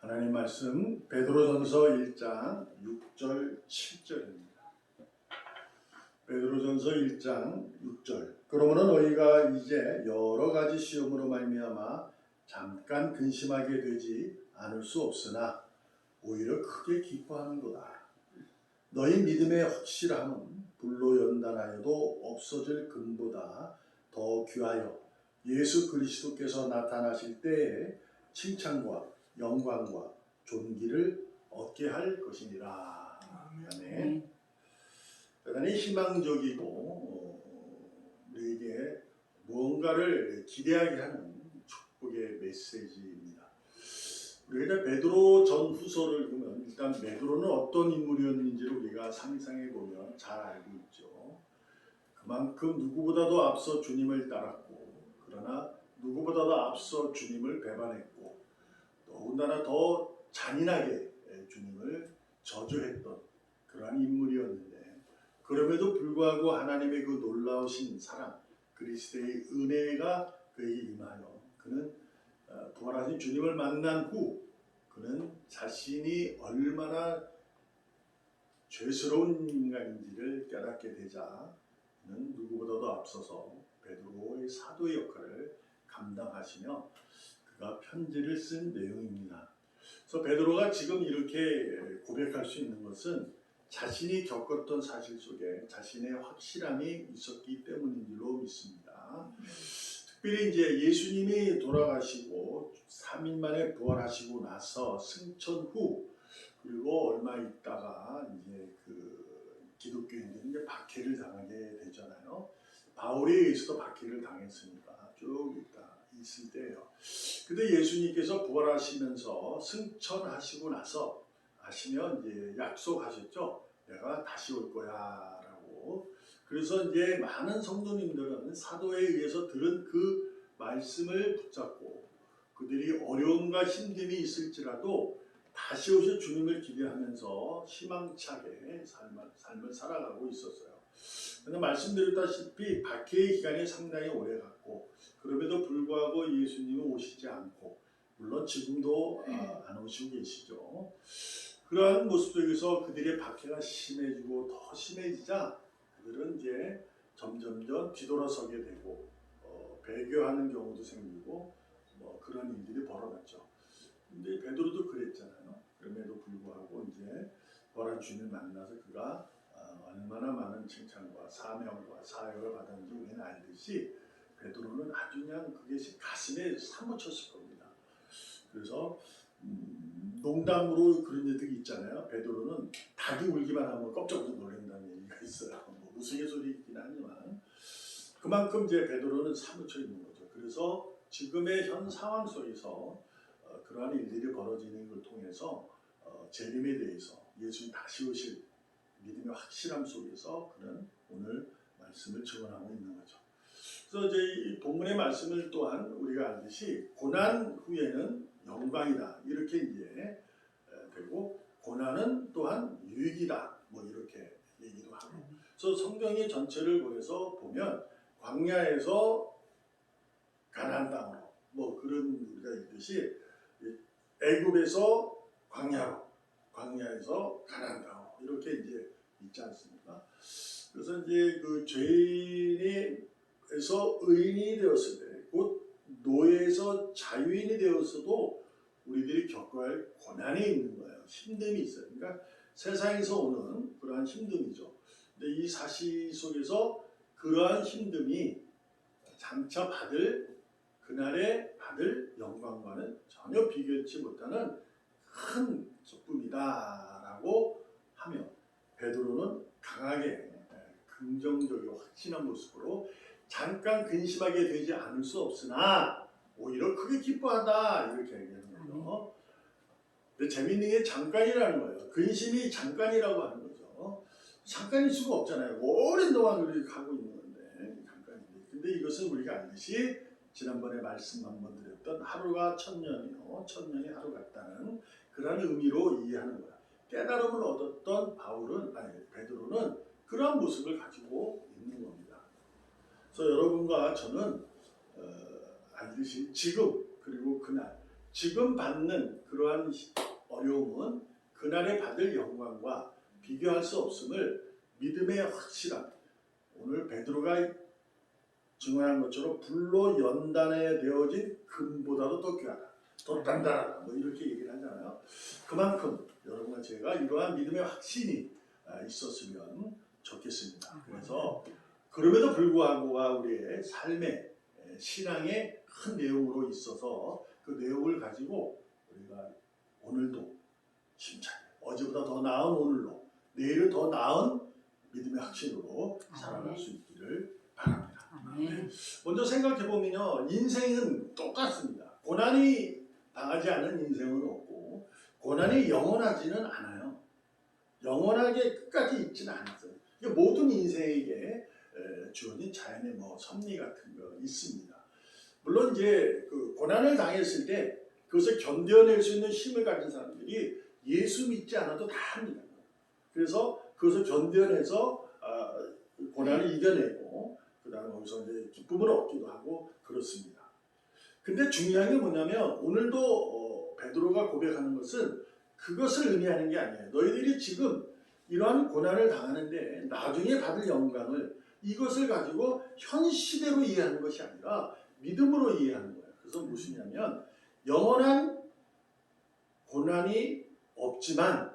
하나님 말씀 베드로전서 1장 6절 7절입니다. 베드로전서 1장 6절. 그러므로 너희가 이제 여러 가지 시험으로 말미암아 잠깐 근심하게 되지 않을 수 없으나 오히려 크게 기뻐하는도다. 너희 믿음의 확실함은 불로 연단하여도 없어질 금보다 더 귀하여 예수 그리스도께서 나타나실 때에 칭찬과 영광과 존귀를 얻게 할 것이니라. 아멘. 대단히 희망적이고 우리에게 무언가를 기대하게 하는 축복의 메시지입니다. 우리가 베드로 전후서를 보면 일단 베드로는 어떤 인물이었는지를 우리가 상상해 보면 잘 알고 있죠. 그만큼 누구보다도 앞서 주님을 따랐고, 그러나 누구보다도 앞서 주님을 배반했고, 더군다나 더 잔인하게 주님을 저주했던 그러한 인물이었는데, 그럼에도 불구하고 하나님의 그 놀라우신 사랑, 그리스도의 은혜가 그에게 임하여 그는 부활하신 주님을 만난 후 그는 자신이 얼마나 죄스러운 인간인지를 깨닫게 되자 그는 누구보다도 앞서서 베드로의 사도의 역할을 감당하시며 그가 편지를 쓴 내용입니다. 그래서 베드로가 지금 이렇게 고백할 수 있는 것은 자신이 겪었던 사실 속에 자신의 확실함이 있었기 때문인 줄로 믿습니다. 특별히 이제 예수님이 돌아가시고 3일 만에 부활하시고 나서 승천 후 그리고 얼마 있다가 이제 그 기독교인들이 이제 박해를 당하게 되잖아요. 바울에 의해서도 박해를 당했으니까 쭉 있을 때예요. 근데 예수님께서 부활하시면서 승천하시고 나서 하시면 이제 약속하셨죠. 내가 다시 올 거야라고. 그래서 이제 많은 성도님들은 사도에 의해서 들은 그 말씀을 붙잡고 그들이 어려움과 힘듦이 있을지라도 다시 오실 주님을 기대하면서 희망차게 삶을 살아가고 있었어요. 그런데 말씀드렸다시피 박해의 기간이 상당히 오래 갔고 그럼에도 불구하고 예수님은 오시지 않고 물론 지금도 안 오시고 계시죠. 그러한 모습 속에서 그들의 박해가 심해지고 더 심해지자 그들은 이제 점점점 뒤돌아서게 되고 배교하는 경우도 생기고 그런 일들이 벌어졌죠. 근데 베드로도 그랬잖아요. 그럼에도 불구하고 이제 부활한 주님을 만나서 그가 얼마나 많은 칭찬과 사명과 사역을 받았는지 우리는 알듯이 베드로는 아주 그냥 그것이 가슴에 사무쳤을 겁니다. 그래서 농담으로 그런 얘기가 있잖아요. 베드로는 닭이 울기만 하면 깜짝 놀란다는 얘기가 있어요. 우스갯소리이긴 하지만 그만큼 이제 베드로는 사무쳐 있는 거죠. 그래서 지금의 현 상황 속에서 그러한 일들이 벌어지는 걸 통해서 재림에 대해서 예수님 다시 오실 믿음의 확실함 속에서 그는 오늘 말씀을 증언하고 있는 거죠. 그래서 이제 이 본문의 말씀을 또한 우리가 알듯이 고난 후에는 영광이다 이렇게 이제 되고 고난은 또한 유익이다 뭐 이렇게 얘기도 하고. 그래서 성경의 전체를 보면 광야에서 가나안 땅으로 뭐 그런 우리가 있듯이 애굽에서 광야로, 광야에서 가나안 땅으로 이렇게 이제 있지 않습니까? 그래서 이제 그 죄인에서 의인이 되었을 때, 곧 노예에서 자유인이 되었어도 우리들이 겪어야 할 고난이 있는 거예요. 힘듦이 있어요. 그러니까 세상에서 오는 그러한 힘듦이죠. 근데 이 사실 속에서 그러한 힘듦이 장차 그날에 받을 영광과는 전혀 비교치 못하는 큰 기쁨이다라고 하며 베드로는 강하게 긍정적이고 확신한 모습으로 잠깐 근심하게 되지 않을 수 없으나 오히려 크게 기뻐한다 이렇게 얘기하는 거죠. 근데 재밌는 게 잠깐이라는 거예요. 근심이 잠깐이라고 하는 거죠. 잠깐일 수가 없잖아요. 오랜 동안 우리가 가고 있는 건데 잠깐인데. 근데 이것은 우리가 알듯이 지난번에 말씀 한번 드렸던 하루가 천년이요 천년이 하루 같다는 그런 의미로 이해하는 거야. 깨달음을 얻었던 베드로는 그러한 모습을 가지고 있는 겁니다. 그래서 여러분과 저는 알듯이 지금 그리고 그날 지금 받는 그러한 어려움은 그날에 받을 영광과 비교할 수 없음을 믿음의 확실함. 오늘 베드로가 증언한 것처럼 불로 연단에 되어진 금보다도 더 귀하다. 더 단단하다. 뭐 이렇게 얘기를 하잖아요. 그만큼 여러분과 제가 이러한 믿음의 확신이 있었으면 좋겠습니다. 그래서 그럼에도 불구하고가 우리의 삶의 신앙의 큰 내용으로 있어서 그 내용을 가지고 우리가 오늘도 힘차게 어제보다 더 나은 오늘로 내일은 더 나은 믿음의 확신으로 살아갈 수 있기를 바랍니다. 먼저 생각해보면요, 인생은 똑같습니다. 고난이 당하지 않은 인생은 없고 고난이 영원하지는 않아요. 영원하게 끝까지 있지는 않았어요. 모든 인생에게 주어진 자연의 섭리 같은 거 있습니다. 물론 이제 그 고난을 당했을 때 그것을 견뎌낼 수 있는 힘을 가진 사람들이 예수 믿지 않아도 다 합니다. 그래서 그것을 견뎌내서 고난을 이겨내고 그 다음에 거기서 이제 기쁨을 얻기도 하고 그렇습니다. 근데 중요한 게 뭐냐면 오늘도 베드로가 고백하는 것은 그것을 의미하는 게 아니에요. 너희들이 지금 이러한 고난을 당하는데 나중에 받을 영광을 이것을 가지고 현 시대로 이해하는 것이 아니라 믿음으로 이해하는 거예요. 그래서 무엇이냐면 영원한 고난이 없지만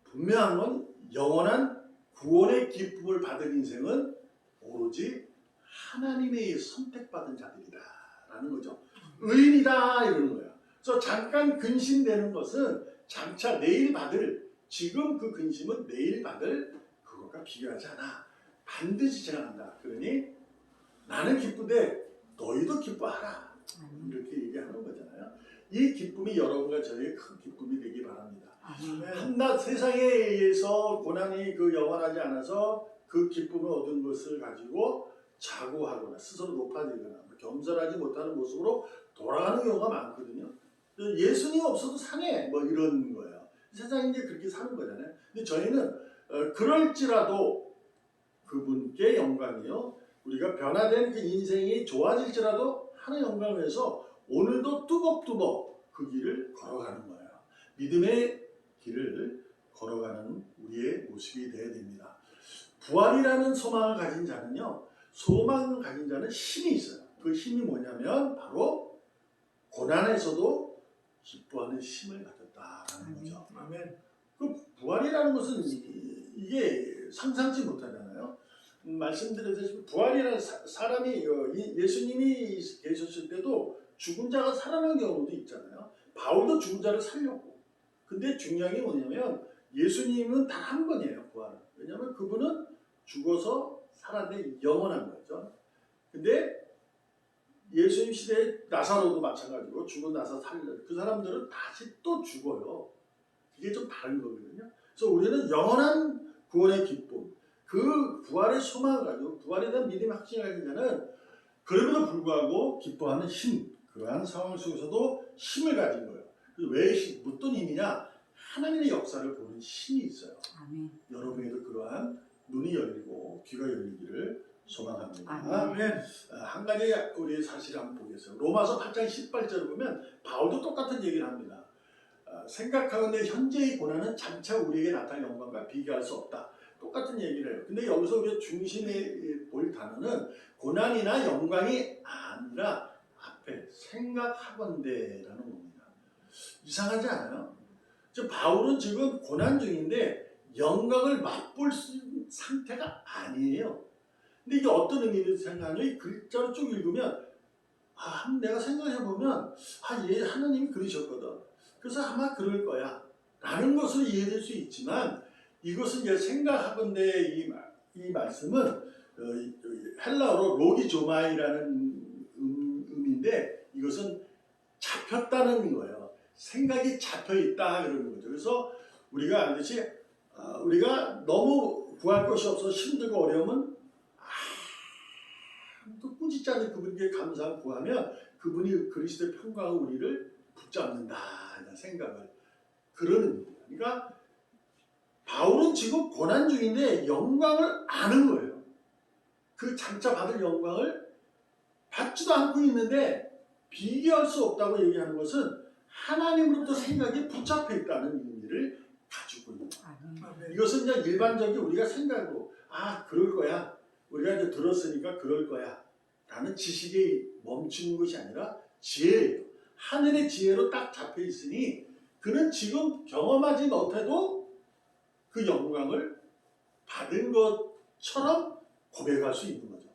분명한 건 영원한 구원의 기쁨을 받을 인생은 오로지 하나님의 선택받은 자들이다라는 거죠. 의인이다 이러는 거예요. 그래서 잠깐 근심되는 것은 장차 내일 받을 지금 그 근심은 내일 받을 그것과 비교하지 않아. 반드시 지나간다. 그러니 나는 기쁘되 너희도 기뻐하라. 이렇게 얘기하는 거잖아요. 이 기쁨이 여러분과 저의 큰 기쁨이 되기 바랍니다. 한낱 세상에 의해서 고난이 영원하지 않아서 그 기쁨을 얻은 것을 가지고 자고하거나 스스로 높아지거나 겸손하지 못하는 모습으로 돌아가는 경우가 많거든요. 예수님 없어도 사네 이런 거예요. 세상이 이제 그렇게 사는 거잖아요. 근데 저희는 그럴지라도 그분께 영광이요. 우리가 변화된 그 인생이 좋아질지라도 하는 영광을 위해서 오늘도 뚜벅뚜벅 그 길을 걸어가는 거예요. 믿음의 길을 걸어가는 우리의 모습이 되어야 됩니다. 부활이라는 소망을 가진 자는요. 소망을 가진 자는 힘이 있어요. 그 힘이 뭐냐면 바로 고난에서도 기뻐하는 힘을 가졌다라는 거죠. 아멘. 그 부활이라는 것은 이게 상상치 못하잖아요. 말씀드렸듯이 부활이라는 사람이 예수님이 계셨을 때도 죽은 자가 살아난 경우도 있잖아요. 바울도 죽은 자를 살렸고. 근데 중요한 게 뭐냐면 예수님은 단 한 번이에요. 부활은. 왜냐하면 그분은 죽어서 살았는데 영원한 거죠. 근데 예수님 시대에 나사로도 마찬가지고 죽은 나사 살려 그 사람들은 다시 또 죽어요. 이게 좀 다른 거거든요. 그래서 우리는 영원한 구원의 기쁨, 그 부활의 소망을 가지고 부활에 대한 믿음의 확신을 가진 자는 그럼에도 불구하고 기뻐하는 힘, 그러한 상황 속에서도 힘을 가진 거예요. 왜 어떤 힘이냐? 하나님의 역사를 보는 힘이 있어요. 아멘. 여러분에도 그러한 눈이 열리고 귀가 열리기를 소망합니다. 아멘. 한 가지 우리 사실을 한번 보겠어요. 로마서 8장 18절을 보면 바울도 똑같은 얘기를 합니다. 생각하건대 현재의 고난은 장차 우리에게 나타날 영광과 비교할 수 없다. 똑같은 얘기를 해요. 근데 여기서 우리가 중심에 볼 단어는 고난이나 영광이 아니라 앞에 생각하건대라는 겁니다. 이상하지 않아요? 바울은 지금 고난 중인데 영광을 맛볼 수 있는 상태가 아니에요. 근데 이게 어떤 의미를 생각하냐? 이 글자로 쭉 읽으면 내가 생각해보면 하나님이 그러셨거든. 그래서 아마 그럴 거야 라는 것으로 이해될 수 있지만 이것은 이제 생각하건대 이 말씀은 헬라어로 로기조마이라는 의미인데 이것은 잡혔다는 거예요. 생각이 잡혀있다 그러는 거죠. 그래서 우리가 알듯이 우리가 너무 구할 것이 없어서 힘들고 어려우면 또 꾸짖지 않는 그분께 감사하고 구하면 그분이 그리스도의 평강을 우리를 붙잡는다 이런 생각을 그런 의미입니다. 그러니까 바울은 지금 고난 중인데 영광을 아는 거예요. 그 장차 받을 영광을 받지도 않고 있는데 비교할 수 없다고 얘기하는 것은 하나님으로부터 생각이 붙잡혀 있다는 의미를 가지고 있는 거예요. 이것은 그냥 일반적인 우리가 생각으로 그럴 거야. 우리가 이제 들었으니까 그럴 거야. 라는 지식에 멈추는 것이 아니라 지혜예요. 하늘의 지혜로 딱 잡혀 있으니 그는 지금 경험하지 못해도 그 영광을 받은 것처럼 고백할 수 있는 거죠.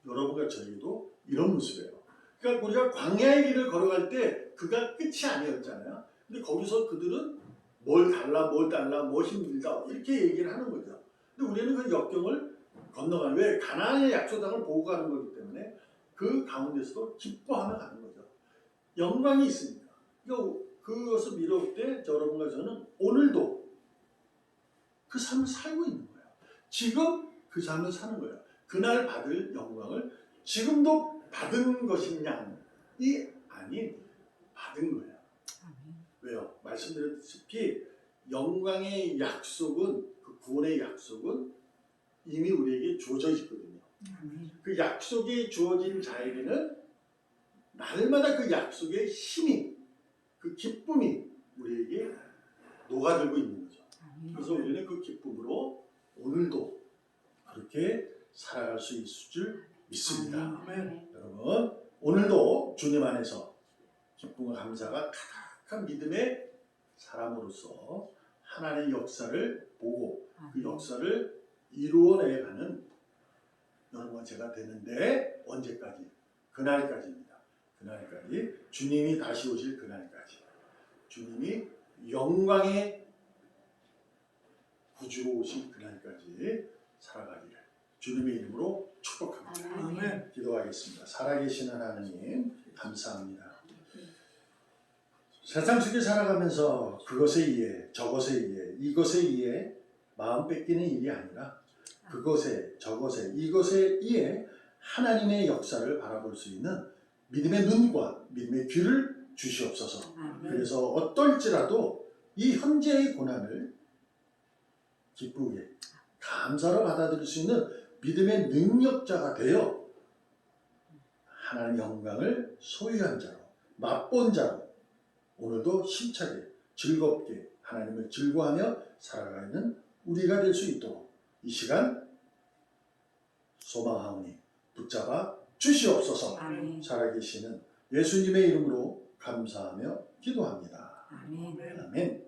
여러분과 저희도 이런 모습이에요. 그러니까 우리가 광야의 길을 걸어갈 때 그가 끝이 아니었잖아요. 근데 거기서 그들은 뭘 달라, 뭐 힘들다 이렇게 얘기를 하는 거죠. 근데 우리는 그 역경을 건너가는, 왜? 가나안의 약속 땅을 보고 가는 거기 때문에 그 가운데서도 기뻐하며 가는 거죠. 영광이 있으니까. 그러니까 그것을 미뤄올 때 여러분과 저는 오늘도 그 삶을 살고 있는 거예요. 지금 그 삶을 사는 거예요. 그날 받을 영광을 지금도 받은 것이냐이 아닌 받은 거예요. 왜요? 말씀드렸다시피 영광의 약속은, 그 구원의 약속은 이미 우리에게 주어져 있거든요. 그 약속이 주어진 자에게는 날마다 그 약속의 힘이, 그 기쁨이 우리에게 녹아들고 있는 거죠. 그래서 우리는 그 기쁨으로 오늘도 그렇게 살아갈 수 있을 줄 믿습니다. 여러분, 오늘도 주님 안에서 기쁨과 감사가 가득한 믿음의 사람으로서 하나님의 역사를 보고 그 역사를 이루어내가는 여러분과 제가 되는데 언제까지? 그날까지입니다. 그날까지, 주님이 다시 오실 그날까지, 주님이 영광의 구주로 오신 그날까지 살아가기를 주님의 이름으로 축복합니다. 아멘. 기도하겠습니다. 살아계신 하나님 감사합니다. 세상 속에 살아가면서 그것에 의해, 저것에 의해, 이것에 의해 마음 뺏기는 일이 아니라 그것에, 저것에, 이것에 의해 하나님의 역사를 바라볼 수 있는 믿음의 눈과 믿음의 귀를 주시옵소서. 그래서 어떨지라도 이 현재의 고난을 기쁘게 감사로 받아들일 수 있는 믿음의 능력자가 되어 하나님의 영광을 소유한 자로, 맛본 자로 오늘도 힘차게 즐겁게 하나님을 즐거워하며 살아가는 우리가 될 수 있도록 이 시간 소망하오니 붙잡아 주시옵소서. 살아계시는 예수님의 이름으로 감사하며 기도합니다. 아멘.